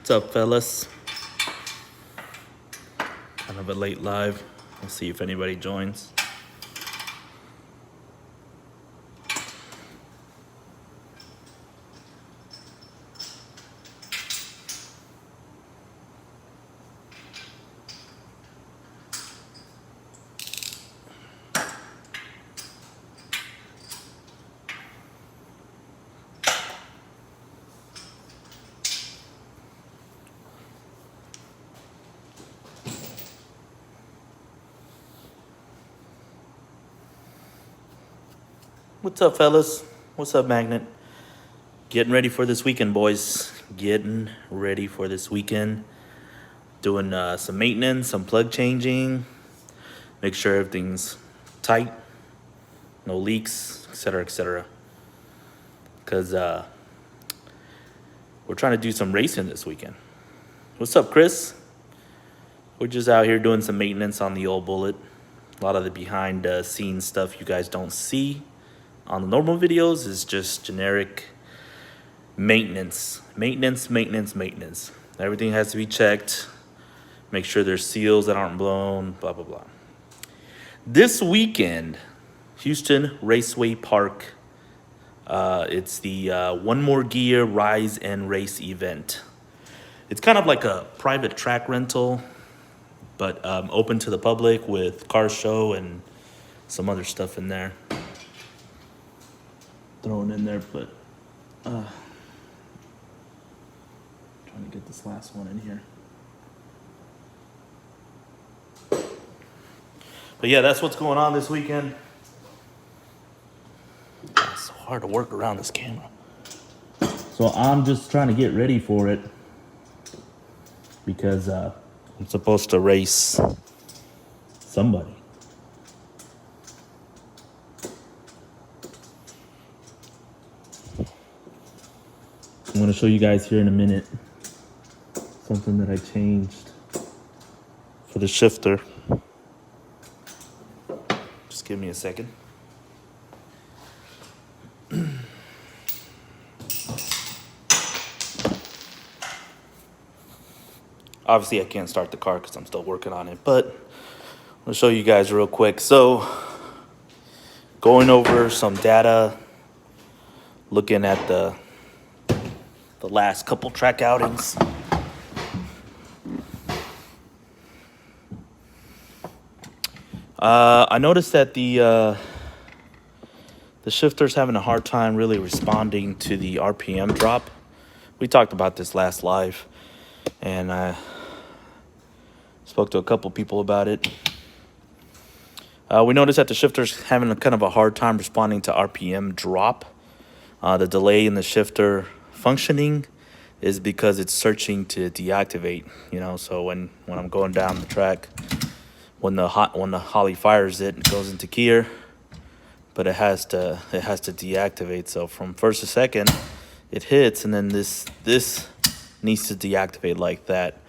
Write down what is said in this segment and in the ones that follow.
What's up, fellas? Kind of a late live. We'll see if anybody joins. What's up, fellas? What's up, Magnet? Getting ready for this weekend, boys. Getting ready for this weekend. Doing some maintenance, some plug changing. Make sure everything's tight. No leaks, etc., etc. Because we're trying to do some racing this weekend. What's up, Chris? We're just out here doing some maintenance on the old Bullet. A lot of the behind-the-scenes stuff you guys don't see on the normal videos is just generic maintenance. Maintenance. Everything has to be checked. Make sure there's seals that aren't blown, blah, blah, blah. This weekend, Houston Raceway Park. It's the One More Gear Rise and Race event. It's kind of like a private track rental, but open to the public with car show and some other stuff in there. Thrown in there, but trying to get this last one in here. But yeah, that's what's going on this weekend. It's so hard to work around this camera. So I'm just trying to get ready for it because I'm supposed to race somebody. I'm going to show you guys here in a minute something that I changed for the shifter. Just give me a second. Obviously, I can't start the car because I'm still working on it, but I'll show you guys real quick. So, going over some data, looking at the last couple track outings. I noticed that the shifter's having a hard time really responding to the RPM drop. We talked about this last live, and I spoke to a couple people about it. We noticed that the shifter's having a kind of a hard time responding to RPM drop. The delay in the shifter functioning is because it's searching to deactivate, so when I'm going down the track, when the Holly fires it goes into gear, but it has to deactivate. So from first to second it hits, and then this needs to deactivate like that,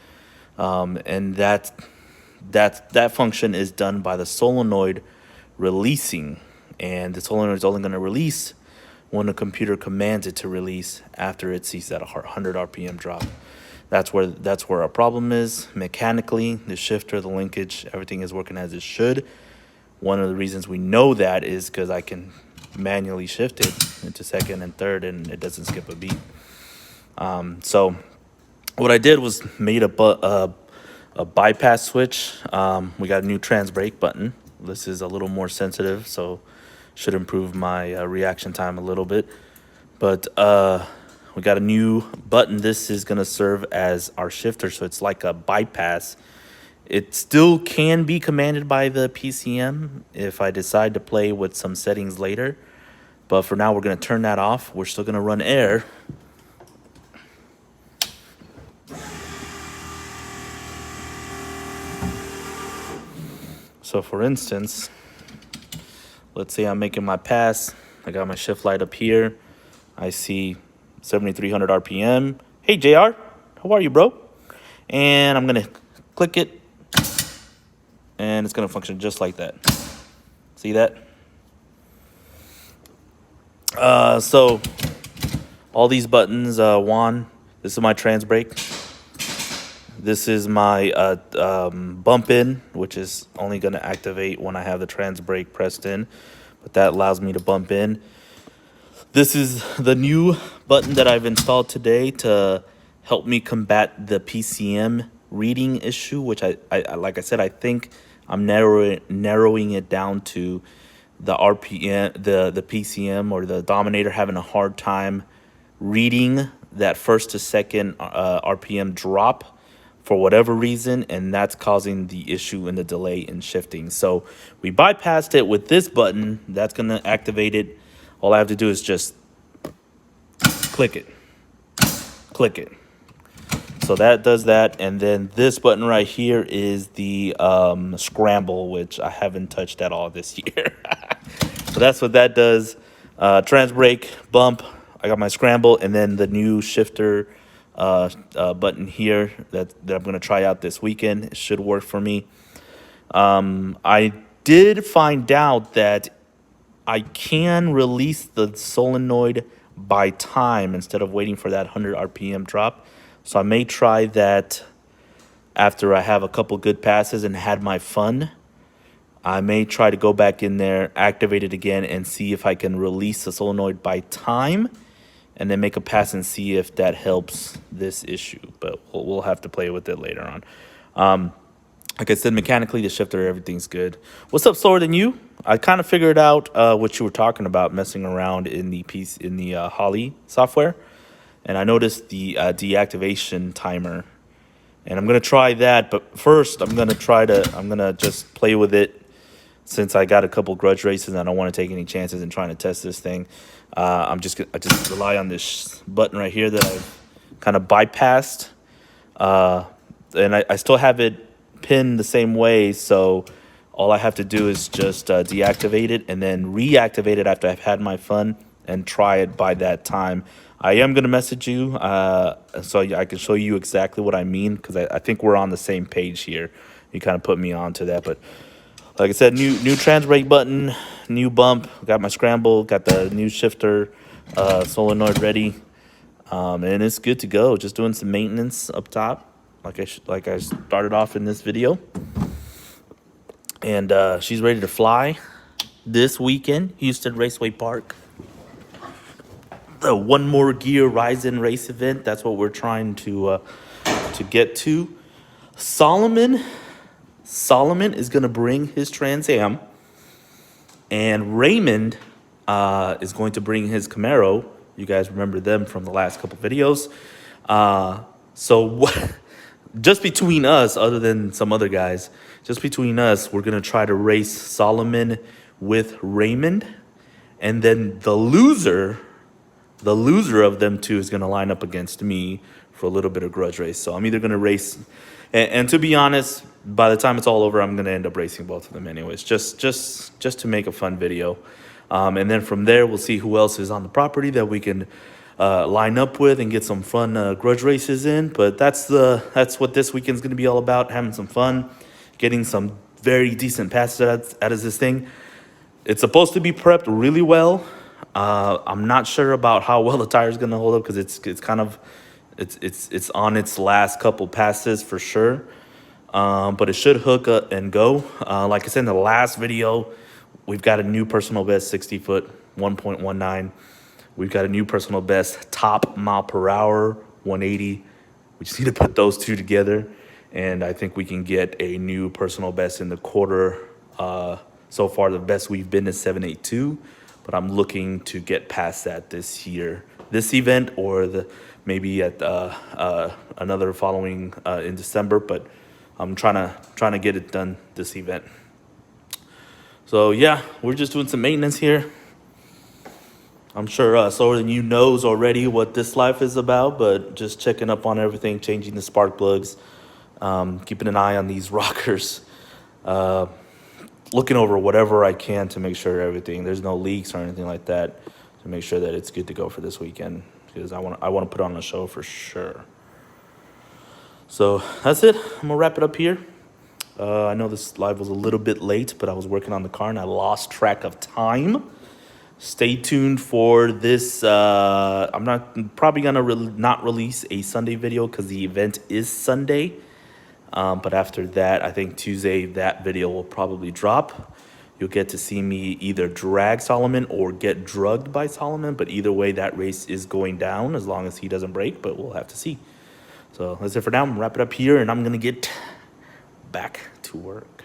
and that function is done by the solenoid releasing, and the solenoid is only going to release when the computer commands it to release after it sees that 100 RPM drop. That's where our problem is. Mechanically, the shifter, the linkage, everything is working as it should. One of the reasons we know that is because I can manually shift it into second and third, and it doesn't skip a beat. So what I did was made a bypass switch. We got a new trans brake button. This is a little more sensitive, so should improve my reaction time a little bit. But we got a new button. This is going to serve as our shifter, so it's like a bypass. It still can be commanded by the PCM if I decide to play with some settings later. But for now, we're going to turn that off. We're still going to run air. So for instance, let's say I'm making my pass. I got my shift light up here. I see 7,300 RPM. Hey, JR, how are you, bro? And I'm going to click it, and it's going to function just like that. See that? So all these buttons, Juan, this is my trans brake. This is my bump in, which is only going to activate when I have the trans brake pressed in, but that allows me to bump in. This is the new button that I've installed today to help me combat the PCM reading issue, which I like I said, I think I'm narrowing it down to the RPM, the PCM or the Dominator having a hard time reading that first to second RPM drop for whatever reason, and that's causing the issue in the delay in shifting. So we bypassed it with this button. That's going to activate it. All I have to do is just click it. So that does that, and then this button right here is the scramble, which I haven't touched at all this year. So that's what that does. Trans brake, bump. I got my scramble, and then the new shifter button here that I'm going to try out this weekend. It should work for me. I did find out that I can release the solenoid by time instead of waiting for that 100 RPM drop. So I may try that after I have a couple good passes and had my fun. I may try to go back in there, activate it again, and see if I can release the solenoid by time, and then make a pass and see if that helps this issue. But we'll have to play with it later on. Like I said, mechanically, the shifter, everything's good. What's up, Slower Than You? I kind of figured out what you were talking about, messing around in the Holly software, and I noticed the deactivation timer, and I'm gonna try that. But first, I'm gonna just play with it. Since I got a couple grudge races and I don't want to take any chances in trying to test this thing, I just rely on this button right here that I've kind of bypassed, and I still have it pinned the same way. So all I have to do is just deactivate it and then reactivate it after I've had my fun and try it by that time. I am going to message you so I can show you exactly what I mean, because I think we're on the same page here. You kind of put me on to that, but like I said, new trans brake button, new bump, got my scramble, got the new shifter solenoid ready, and it's good to go. Just doing some maintenance up top, like I started off in this video, and she's ready to fly this weekend, Houston Raceway Park. The One More Gear Rise in Race event. That's what we're trying to get to. Solomon is going to bring his Trans Am, and Raymond is going to bring his Camaro. You guys remember them from the last couple videos. So just between us, other than some other guys, just between us, we're going to try to race Solomon with Raymond, and then the loser of them two is going to line up against me for a little bit of grudge race. So I'm either going to race, and to be honest, by the time it's all over, I'm going to end up racing both of them anyways, just to make a fun video. And then from there, we'll see who else is on the property that we can line up with and get some fun grudge races in. But that's what this weekend's going to be all about, having some fun, getting some very decent passes out of this thing. It's supposed to be prepped really well. I'm not sure about how well the tire is going to hold up, because it's on its last couple passes for sure. But it should hook up and go. Like I said in the last video, we've got a new personal best 60 foot 1.19. We've got a new personal best top mile per hour 180. We just need to put those two together, and I think we can get a new personal best in the quarter. So far, the best we've been is 782, but I'm looking to get past that this year, this event, or maybe at another following in December. But I'm trying to get it done this event. So yeah, we're just doing some maintenance here. I'm sure Slower Than You knows already what this life is about, but just checking up on everything, changing the spark plugs, keeping an eye on these rockers, looking over whatever I can to make sure there's no leaks or anything like that, to make sure that it's good to go for this weekend, because I want to put on a show for sure. So that's it. I'm gonna wrap it up here. I know this live was a little bit late, but I was working on the car and I lost track of time. Stay tuned for this. I'm probably gonna not release a Sunday video because the event is Sunday, But after that, I think Tuesday, that video will probably drop. You'll get to see me either drag Solomon or get drugged by Solomon. But either way, that race is going down as long as he doesn't break. But we'll have to see. So that's it for now. I'm going to wrap it up here, and I'm going to get back to work.